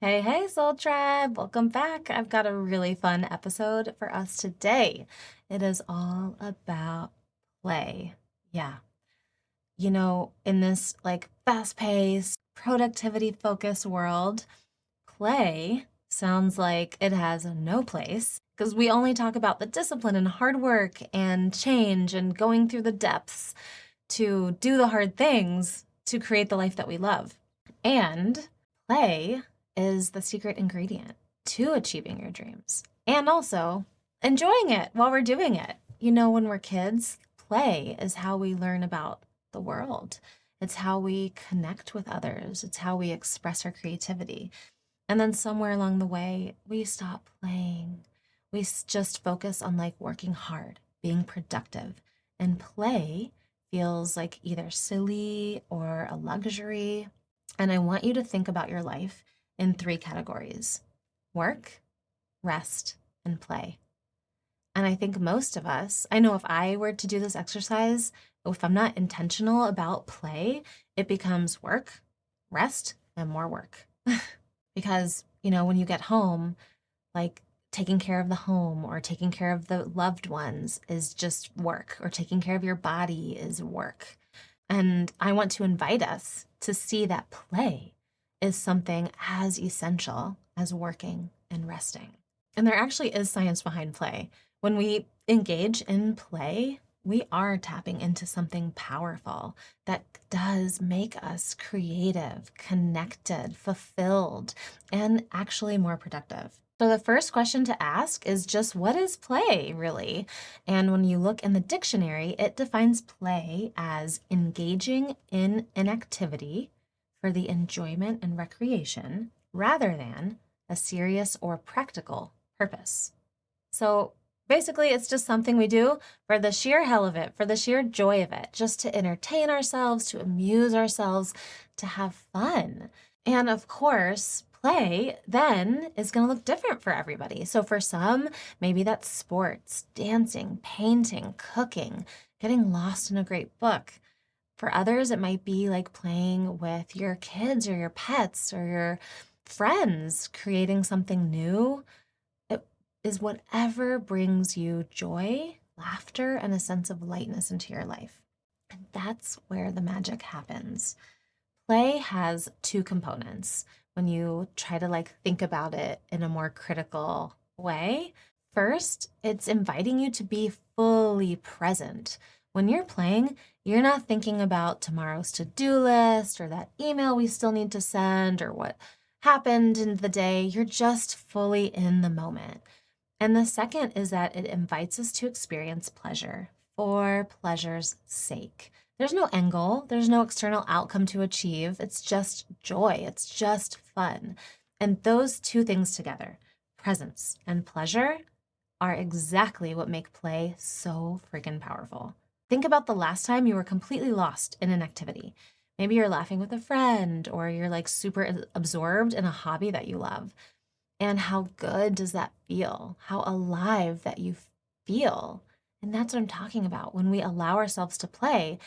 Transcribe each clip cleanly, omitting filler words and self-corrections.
Hey, hey, Soul Tribe. Welcome back. I've got a really fun episode for us today. It is all about play. Yeah. In this fast-paced, productivity-focused world, play sounds like it has no place because we only talk about the discipline and hard work and change and going through the depths to do the hard things to create the life that we love. And play is the secret ingredient to achieving your dreams and also enjoying it while we're doing it. When we're kids, play is how we learn about the world. It's how we connect with others. It's how we express our creativity. And then somewhere along the way, we stop playing. We just focus on working hard, being productive. And play feels like either silly or a luxury. And I want you to think about your life in three categories: work, rest, and play. And I think most of us, I know if I were to do this exercise, if I'm not intentional about play, it becomes work, rest, and more work. Because, when you get home, taking care of the home or taking care of the loved ones is just work, or taking care of your body is work. And I want to invite us to see that play is something as essential as working and resting. And there actually is science behind play. When we engage in play, we are tapping into something powerful that does make us creative, connected, fulfilled, and actually more productive. So the first question to ask is just, what is play really? And when you look in the dictionary, it defines play as engaging in an activity for the enjoyment and recreation rather than a serious or practical purpose. So basically, it's just something we do for the sheer hell of it, for the sheer joy of it, just to entertain ourselves, to amuse ourselves, to have fun. And of course, play then is going to look different for everybody. So for some, maybe that's sports, dancing, painting, cooking, getting lost in a great book. For others, it might be like playing with your kids or your pets or your friends, creating something new. It is whatever brings you joy, laughter, and a sense of lightness into your life. And that's where the magic happens. Play has two components when you try to think about it in a more critical way. First, it's inviting you to be fully present. When you're playing, you're not thinking about tomorrow's to-do list or that email we still need to send or what happened in the day. You're just fully in the moment. And the second is that it invites us to experience pleasure for pleasure's sake. There's no end goal. There's no external outcome to achieve. It's just joy. It's just fun. And those two things together, presence and pleasure, are exactly what make play so freaking powerful. Think about the last time you were completely lost in an activity. Maybe you're laughing with a friend, or you're super absorbed in a hobby that you love. And how good does that feel? How alive that you feel. And that's what I'm talking about. When we allow ourselves to play,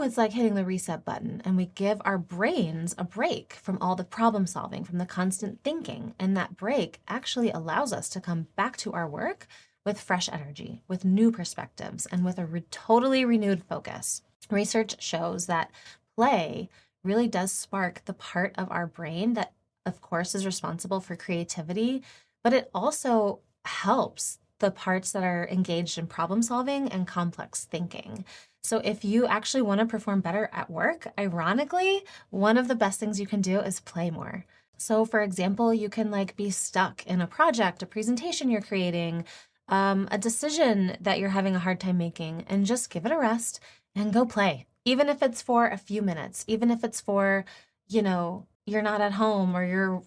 it's like hitting the reset button, and we give our brains a break from all the problem solving, from the constant thinking. And that break actually allows us to come back to our work with fresh energy, with new perspectives, and with a totally renewed focus. Research shows that play really does spark the part of our brain that, of course, is responsible for creativity, but it also helps the parts that are engaged in problem solving and complex thinking. So if you actually want to perform better at work, ironically, one of the best things you can do is play more. So for example, you can be stuck in a project, a presentation you're creating, a decision that you're having a hard time making, and just give it a rest and go play. Even if it's for a few minutes, even if it's for, you're not at home or you're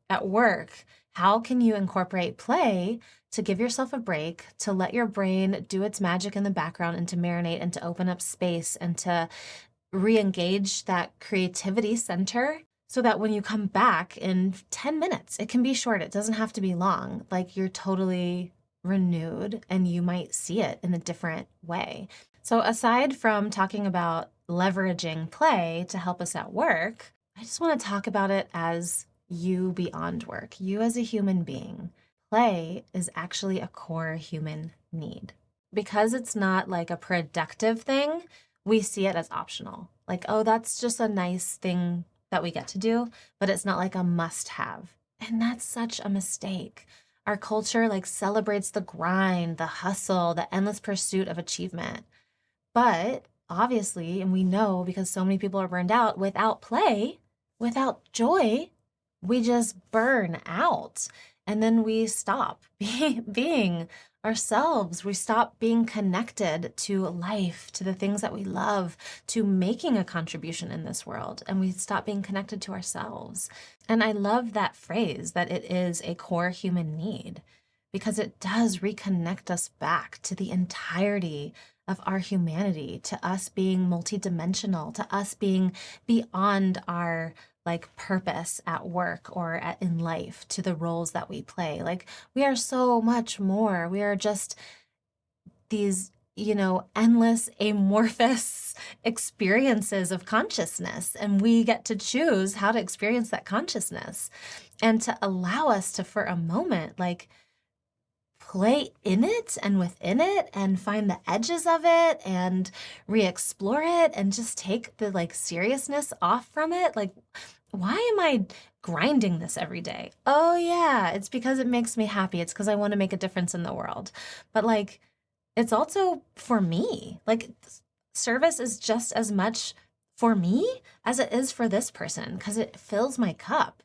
at work, how can you incorporate play to give yourself a break, to let your brain do its magic in the background and to marinate and to open up space and to re-engage that creativity center so that when you come back in 10 minutes, it can be short. It doesn't have to be long. You're totally renewed and you might see it in a different way. So aside from talking about leveraging play to help us at work, I just want to talk about it as you beyond work, you as a human being. Play is actually a core human need. Because it's not like a productive thing, we see it as optional. Like, oh, that's just a nice thing that we get to do, but it's not like a must have. And that's such a mistake. Our culture like celebrates the grind, the hustle, the endless pursuit of achievement. But obviously, and we know because so many people are burned out, without play, without joy, we just burn out. And then we stop being ourselves. We stop being connected to life, to the things that we love, to making a contribution in this world. And we stop being connected to ourselves. And I love that phrase that it is a core human need because it does reconnect us back to the entirety of our humanity, to us being multidimensional, to us being beyond our like purpose at work or in life, to the roles that we play. Like we are so much more. We are just these, endless amorphous experiences of consciousness, and we get to choose how to experience that consciousness and to allow us to, for a moment, like play in it and within it and find the edges of it and re-explore it and just take the like seriousness off from it. Like, why am I grinding this every day? Oh yeah, it's because it makes me happy. It's because I want to make a difference in the world. But like, it's also for me. Like, service is just as much for me as it is for this person because it fills my cup.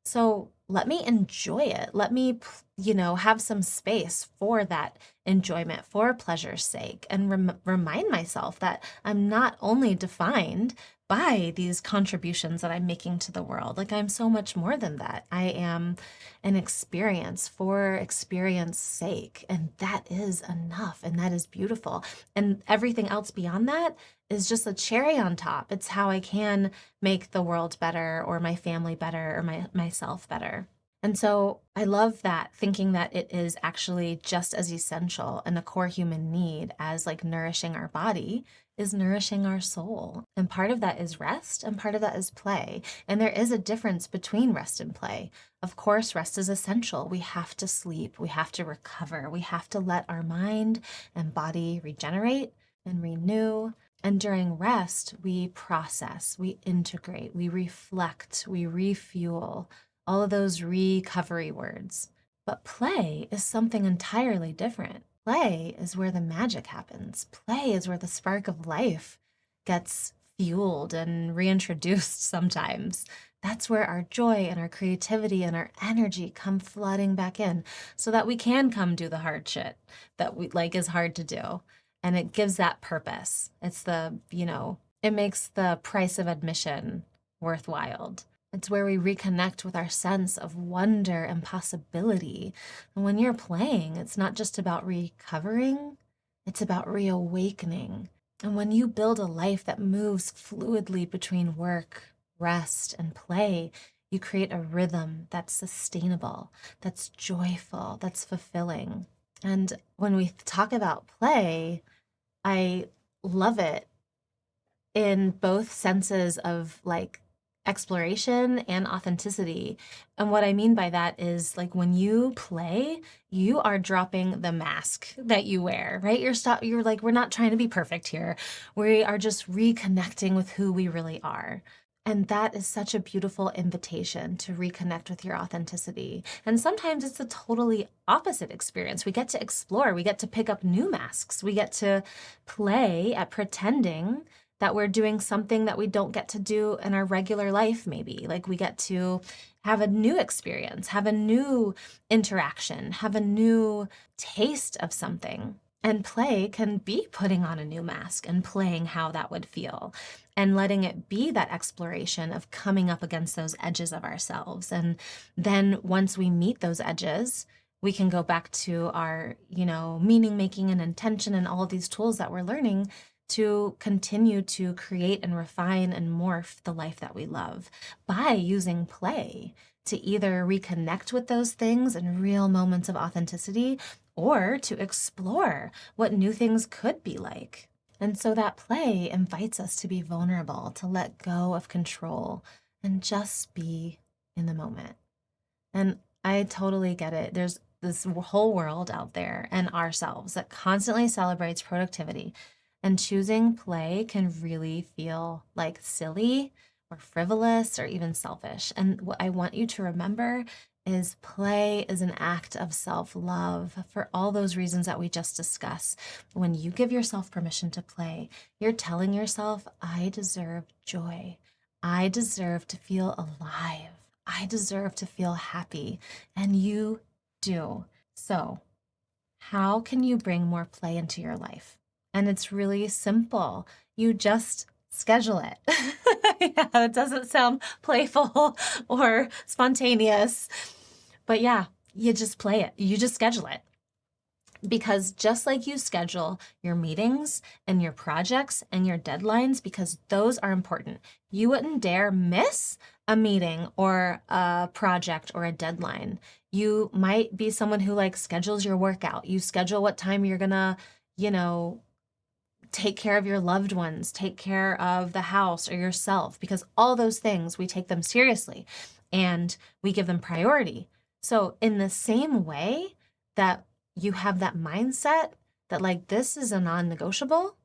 So let me enjoy it. Let me, have some space for that enjoyment for pleasure's sake and remind myself that I'm not only defined by these contributions that I'm making to the world. Like I'm so much more than that. I am an experience for experience sake. And that is enough. And that is beautiful. And everything else beyond that is just a cherry on top. It's how I can make the world better or my family better or myself better. And so I love that, thinking that it is actually just as essential and a core human need as like nourishing our body is nourishing our soul. And part of that is rest and part of that is play. And there is a difference between rest and play. Of course, rest is essential. We have to sleep, we have to recover, we have to let our mind and body regenerate and renew. And during rest, we process, we integrate, we reflect, we refuel, all of those recovery words. But play is something entirely different. Play is where the magic happens. Play is where the spark of life gets fueled and reintroduced sometimes. That's where our joy and our creativity and our energy come flooding back in so that we can come do the hard shit that we like is hard to do. And it gives that purpose. It's it makes the price of admission worthwhile. It's where we reconnect with our sense of wonder and possibility. And when you're playing, it's not just about recovering, it's about reawakening. And when you build a life that moves fluidly between work, rest, and play, you create a rhythm that's sustainable, that's joyful, that's fulfilling. And when we talk about play, I love it in both senses of like exploration and authenticity. And what I mean by that is like when you play, you are dropping the mask that you wear, right? You're like, we're not trying to be perfect here. We are just reconnecting with who we really are. And that is such a beautiful invitation to reconnect with your authenticity. And sometimes it's a totally opposite experience. We get to explore, we get to pick up new masks, we get to play at pretending that we're doing something that we don't get to do in our regular life, maybe. Like we get to have a new experience, have a new interaction, have a new taste of something. And play can be putting on a new mask and playing how that would feel and letting it be that exploration of coming up against those edges of ourselves. And then once we meet those edges, we can go back to our, meaning making and intention and all of these tools that we're learning to continue to create and refine and morph the life that we love by using play to either reconnect with those things in real moments of authenticity or to explore what new things could be like. And so that play invites us to be vulnerable, to let go of control and just be in the moment. And I totally get it. There's this whole world out there and ourselves that constantly celebrates productivity. And choosing play can really feel like silly or frivolous or even selfish. And what I want you to remember is play is an act of self love for all those reasons that we just discussed. When you give yourself permission to play, you're telling yourself, I deserve joy. I deserve to feel alive. I deserve to feel happy. And you do. So, how can you bring more play into your life? And it's really simple. You just schedule it. Yeah, it doesn't sound playful or spontaneous, but yeah, you just play it. You just schedule it. Because just like you schedule your meetings and your projects and your deadlines, because those are important, you wouldn't dare miss a meeting or a project or a deadline. You might be someone who like schedules your workout. You schedule what time you're gonna, you know, take care of your loved ones, take care of the house or yourself, because all those things, we take them seriously and we give them priority. So in the same way that you have that mindset that like this is a non-negotiable,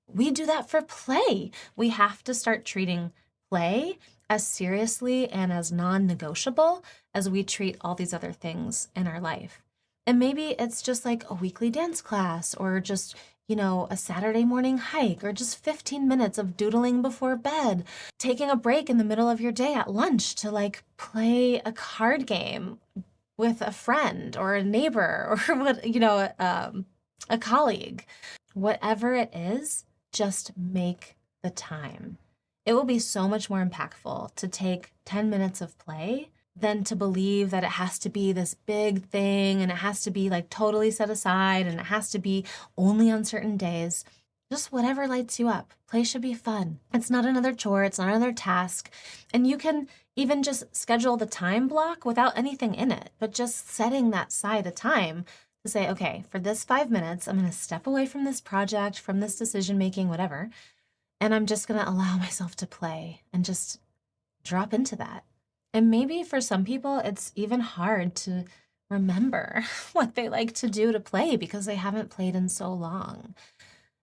we do that for play. We have to start treating play as seriously and as non-negotiable as we treat all these other things in our life. And maybe it's just like a weekly dance class or just, a Saturday morning hike or just 15 minutes of doodling before bed, taking a break in the middle of your day at lunch to like play a card game with a friend or a neighbor or a colleague. Whatever it is, just make the time. It will be so much more impactful to take 10 minutes of play than to believe that it has to be this big thing and it has to be like totally set aside and it has to be only on certain days. Just whatever lights you up. Play should be fun. It's not another chore, it's not another task. And you can even just schedule the time block without anything in it, but just setting that side of time to say, okay, for this 5 minutes, I'm going to step away from this project, from this decision making, whatever, and I'm just going to allow myself to play and just drop into that. And maybe for some people, it's even hard to remember what they like to do to play because they haven't played in so long.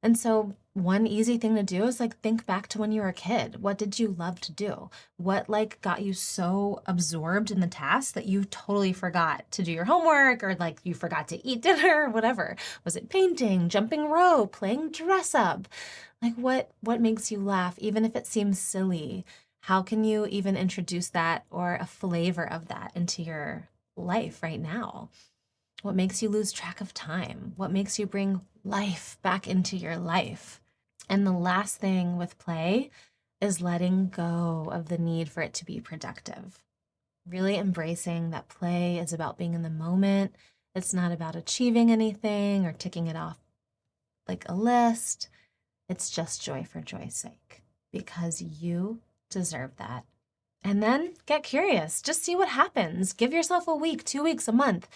And so one easy thing to do is like think back to when you were a kid. What did you love to do? What like got you so absorbed in the task that you totally forgot to do your homework or like you forgot to eat dinner or whatever? Was it painting, jumping rope, playing dress up? Like what makes you laugh even if it seems silly? How can you even introduce that or a flavor of that into your life right now? What makes you lose track of time? What makes you bring life back into your life? And the last thing with play is letting go of the need for it to be productive. Really embracing that play is about being in the moment. It's not about achieving anything or ticking it off like a list. It's just joy for joy's sake because you deserve that. And then get curious. Just see what happens. Give yourself a week, 2 weeks, a month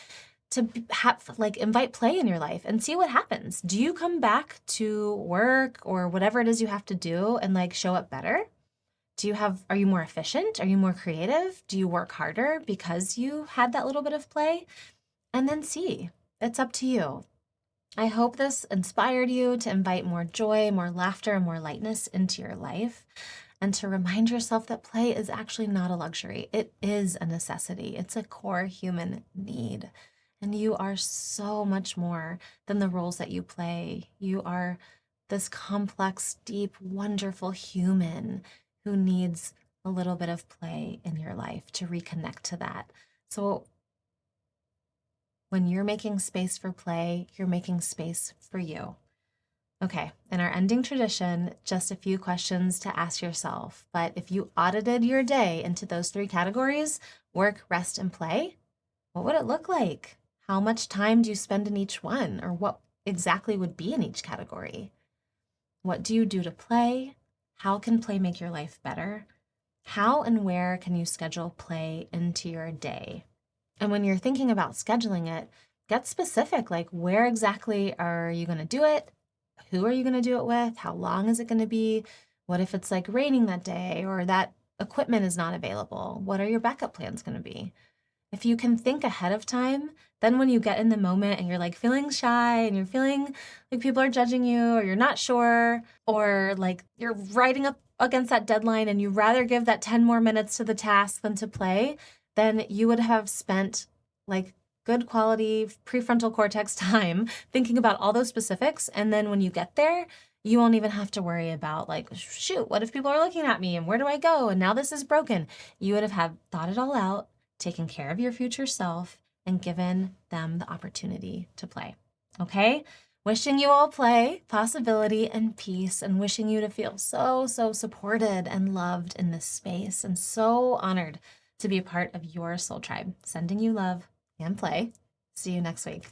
to have like invite play in your life and see what happens. Do you come back to work or whatever it is you have to do and like show up better? Are you more efficient? Are you more creative? Do you work harder because you had that little bit of play? And then see. It's up to you. I hope this inspired you to invite more joy, more laughter, and more lightness into your life. And to remind yourself that play is actually not a luxury. It is a necessity. It's a core human need. And you are so much more than the roles that you play. You are this complex, deep, wonderful human who needs a little bit of play in your life to reconnect to that. So when you're making space for play, you're making space for you. Okay, in our ending tradition, just a few questions to ask yourself. But if you audited your day into those 3 categories, work, rest, and play, what would it look like? How much time do you spend in each one? Or what exactly would be in each category? What do you do to play? How can play make your life better? How and where can you schedule play into your day? And when you're thinking about scheduling it, get specific, like where exactly are you going to do it? Who are you going to do it with? How long is it going to be? What if it's like raining that day or that equipment is not available, what are your backup plans going to be? If you can think ahead of time, then when you get in the moment and you're like feeling shy and you're feeling like people are judging you or you're not sure, or like you're writing up against that deadline and you rather give that 10 more minutes to the task than to play, then you would have spent like good quality prefrontal cortex time thinking about all those specifics. And then when you get there, you won't even have to worry about like, shoot, what if people are looking at me and where do I go? And now this is broken. You would have thought it all out, taken care of your future self, and given them the opportunity to play. Okay? Wishing you all play, possibility, and peace, and wishing you to feel so, so supported and loved in this space, and so honored to be a part of your soul tribe. Sending you love and play. See you next week.